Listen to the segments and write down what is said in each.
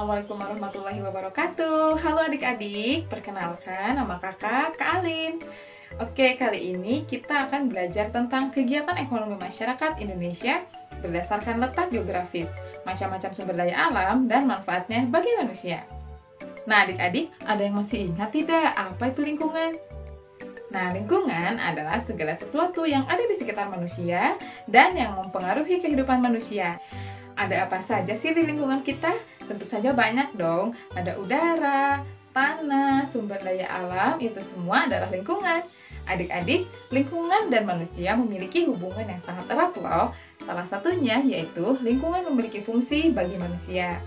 Assalamualaikum warahmatullahi wabarakatuh. Halo adik-adik, perkenalkan nama kakak, Kak Alin. Oke, kali ini kita akan belajar tentang kegiatan ekonomi masyarakat Indonesia berdasarkan letak geografis, macam-macam sumber daya alam, dan manfaatnya bagi manusia. Nah adik-adik, ada yang masih ingat tidak apa itu lingkungan? Nah, lingkungan adalah segala sesuatu yang ada di sekitar manusia dan yang mempengaruhi kehidupan manusia. Ada apa saja sih di lingkungan kita? Tentu saja banyak dong. Ada udara, tanah, sumber daya alam, itu semua adalah lingkungan. Adik-adik, lingkungan dan manusia memiliki hubungan yang sangat erat loh. Salah satunya yaitu lingkungan memiliki fungsi bagi manusia.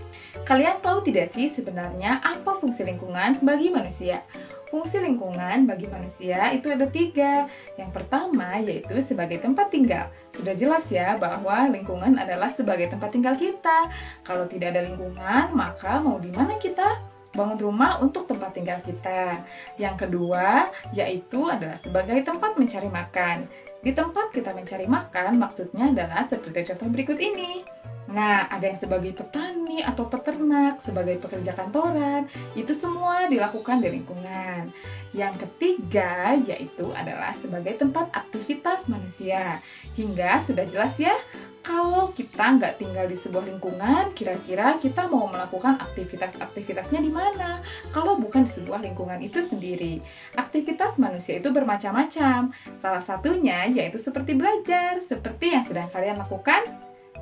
Kalian tahu tidak sih sebenarnya apa fungsi lingkungan bagi manusia? Fungsi lingkungan bagi manusia itu ada 3. Yang pertama yaitu sebagai tempat tinggal. Sudah jelas ya bahwa lingkungan adalah sebagai tempat tinggal kita. Kalau tidak ada lingkungan, maka mau di mana kita bangun rumah untuk tempat tinggal kita. Yang kedua yaitu adalah sebagai tempat mencari makan. Di tempat kita mencari makan maksudnya adalah seperti contoh berikut ini. Nah, ada yang sebagai petani atau peternak, sebagai pekerja kantoran, itu semua dilakukan di lingkungan. Yang ketiga, yaitu adalah sebagai tempat aktivitas manusia. Hingga sudah jelas ya, kalau kita nggak tinggal di sebuah lingkungan, kira-kira kita mau melakukan aktivitas-aktivitasnya di mana? Kalau bukan di sebuah lingkungan itu sendiri. Aktivitas manusia itu bermacam-macam. Salah satunya yaitu seperti belajar, seperti yang sedang kalian lakukan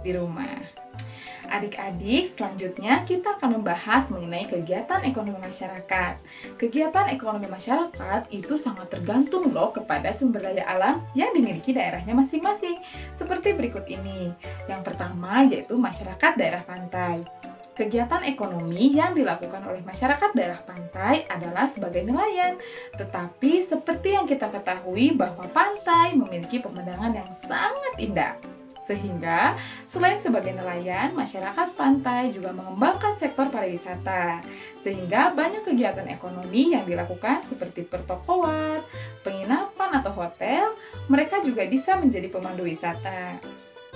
di rumah. Adik-adik, selanjutnya kita akan membahas mengenai kegiatan ekonomi masyarakat. Kegiatan ekonomi masyarakat itu sangat tergantung loh kepada sumber daya alam yang dimiliki daerahnya masing-masing. Seperti berikut ini. Yang pertama yaitu masyarakat daerah pantai. Kegiatan ekonomi yang dilakukan oleh masyarakat daerah pantai adalah sebagai nelayan. Tetapi seperti yang kita ketahui bahwa pantai memiliki pemandangan yang sangat indah. Sehingga, selain sebagai nelayan, masyarakat pantai juga mengembangkan sektor pariwisata. Sehingga banyak kegiatan ekonomi yang dilakukan seperti pertokoan, penginapan atau hotel, mereka juga bisa menjadi pemandu wisata.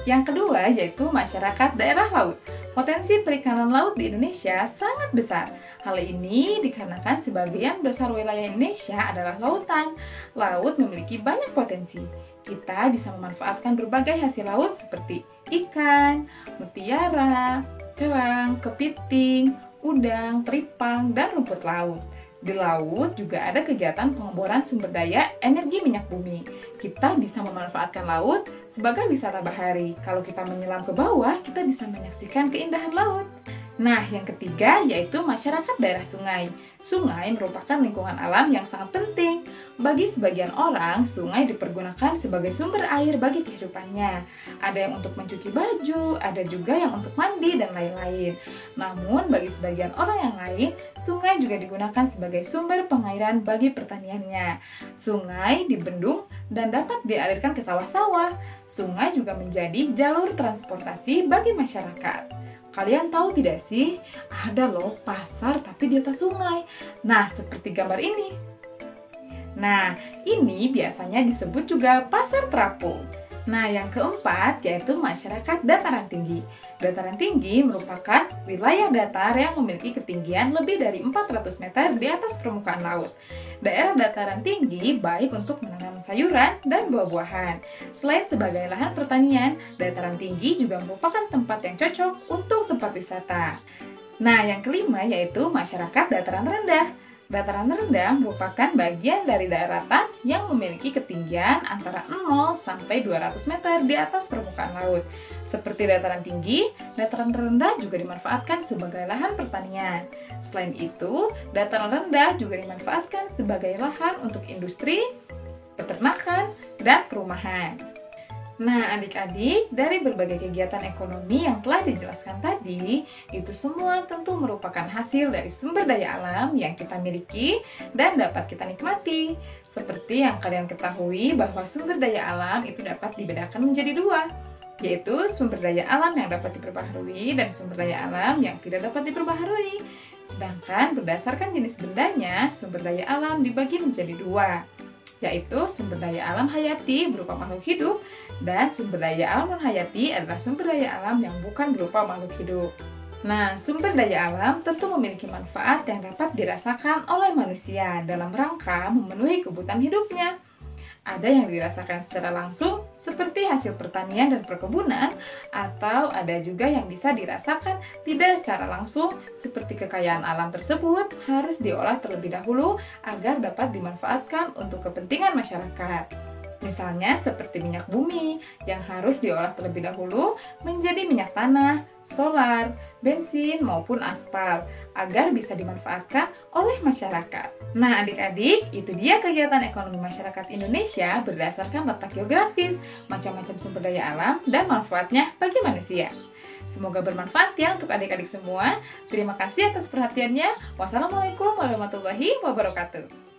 Yang kedua yaitu masyarakat daerah laut. Potensi perikanan laut di Indonesia sangat besar. Hal ini dikarenakan sebagian besar wilayah Indonesia adalah lautan. Laut memiliki banyak potensi. Kita bisa memanfaatkan berbagai hasil laut seperti ikan, mutiara, kerang, kepiting, udang, teripang, dan rumput laut. Di laut juga ada kegiatan pengeboran sumber daya energi minyak bumi. Kita bisa memanfaatkan laut sebagai wisata bahari. Kalau kita menyelam ke bawah, kita bisa menyaksikan keindahan laut. Nah, yang ketiga yaitu masyarakat daerah sungai. Sungai merupakan lingkungan alam yang sangat penting. Bagi sebagian orang, sungai dipergunakan sebagai sumber air bagi kehidupannya. Ada yang untuk mencuci baju, ada juga yang untuk mandi, dan lain-lain. Namun, bagi sebagian orang yang lain, sungai juga digunakan sebagai sumber pengairan bagi pertaniannya. Sungai dibendung dan dapat dialirkan ke sawah-sawah. Sungai juga menjadi jalur transportasi bagi masyarakat. Kalian tahu tidak sih, ada loh pasar tapi di atas sungai. Nah, seperti gambar ini. Nah, ini biasanya disebut juga pasar terapung. Nah, yang keempat yaitu masyarakat dataran tinggi. Dataran tinggi merupakan wilayah datar yang memiliki ketinggian lebih dari 400 meter di atas permukaan laut. Daerah dataran tinggi baik untuk menanam sayuran dan buah-buahan. Selain sebagai lahan pertanian, dataran tinggi juga merupakan tempat yang cocok untuk tempat wisata. Nah, yang kelima yaitu masyarakat dataran rendah. Dataran rendah merupakan bagian dari daratan yang memiliki ketinggian antara 0 sampai 200 meter di atas permukaan laut. Seperti dataran tinggi, dataran rendah juga dimanfaatkan sebagai lahan pertanian. Selain itu, dataran rendah juga dimanfaatkan sebagai lahan untuk industri, peternakan, dan perumahan. Nah, adik-adik, dari berbagai kegiatan ekonomi yang telah dijelaskan tadi, itu semua tentu merupakan hasil dari sumber daya alam yang kita miliki dan dapat kita nikmati. Seperti yang kalian ketahui bahwa sumber daya alam itu dapat dibedakan menjadi 2, yaitu sumber daya alam yang dapat diperbaharui dan sumber daya alam yang tidak dapat diperbaharui. Sedangkan berdasarkan jenis bendanya, sumber daya alam dibagi menjadi 2. Yaitu sumber daya alam hayati berupa makhluk hidup dan sumber daya alam non-hayati adalah sumber daya alam yang bukan berupa makhluk hidup. Nah, sumber daya alam tentu memiliki manfaat yang dapat dirasakan oleh manusia dalam rangka memenuhi kebutuhan hidupnya. Ada yang dirasakan secara langsung seperti hasil pertanian dan perkebunan, atau ada juga yang bisa dirasakan tidak secara langsung seperti kekayaan alam tersebut harus diolah terlebih dahulu agar dapat dimanfaatkan untuk kepentingan masyarakat. Misalnya seperti minyak bumi yang harus diolah terlebih dahulu menjadi minyak tanah, solar, bensin maupun aspal agar bisa dimanfaatkan oleh masyarakat. Nah, adik-adik, itu dia kegiatan ekonomi masyarakat Indonesia berdasarkan letak geografis, macam-macam sumber daya alam, dan manfaatnya bagi manusia. Semoga bermanfaat ya untuk adik-adik semua. Terima kasih atas perhatiannya. Wassalamualaikum warahmatullahi wabarakatuh.